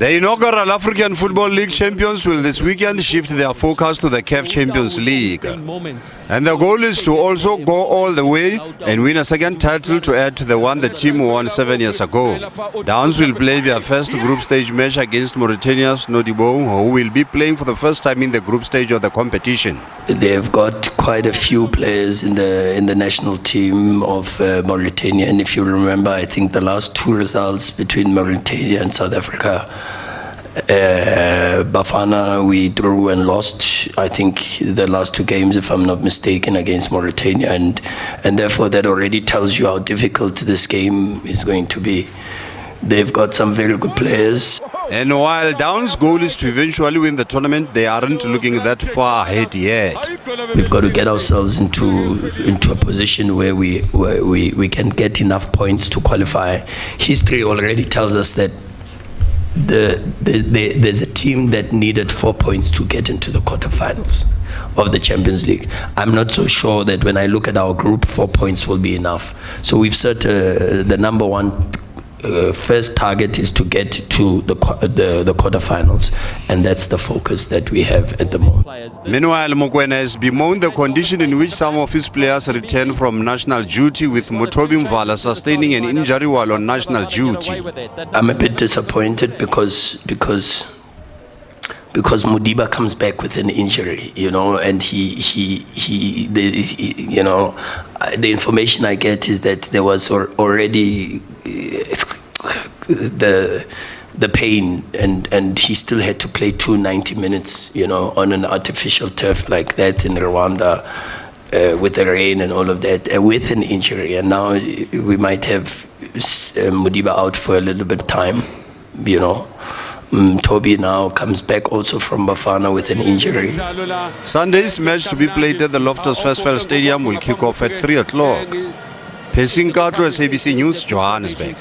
The inaugural African Football League champions will this weekend shift their focus to the CAF Champions League. And the goal is to also go all the way and win a second title to add to the one the team won 7 years ago. Downs will play their first group stage match against Mauritania's Nouadhibou, who will be playing for the first time in the group stage of the competition. They've got quite a few players in the national team of Mauritania, and if you remember, I think the last two results between Mauritania and South Africa, Bafana we drew and lost, I think, the last two games, if I'm not mistaken, against Mauritania, and therefore that already tells you how difficult this game is going to be. They've got some very good players. And while Downs' goal is to eventually win the tournament, they aren't looking that far ahead yet. We've got to get ourselves into a position where we can get enough points to qualify. History already tells us that there's a team that needed 4 points to get into the quarterfinals of the Champions League. I'm not so sure that when I look at our group, 4 points will be enough. So we've set the number one first target is to get to the quarterfinals, and that's the focus that we have at the moment. Meanwhile, Mokoena has bemoaned the condition in which some of his players return from national duty, with Mutobi Mvala sustaining an injury while on national duty. I'm a bit disappointed because Mudiba comes back with an injury, and the information I get is that there was already the pain, and he still had to play 90 minutes, on an artificial turf like that in Rwanda, with the rain and all of that, with an injury. And now we might have Mudiba out for a little bit of time, Toby now comes back also from Bafana with an injury. Sunday's match, to be played at the Loftus Versfeld Stadium, will kick off at 3 o'clock. Pacing Katlo, SABC News, Johannesburg.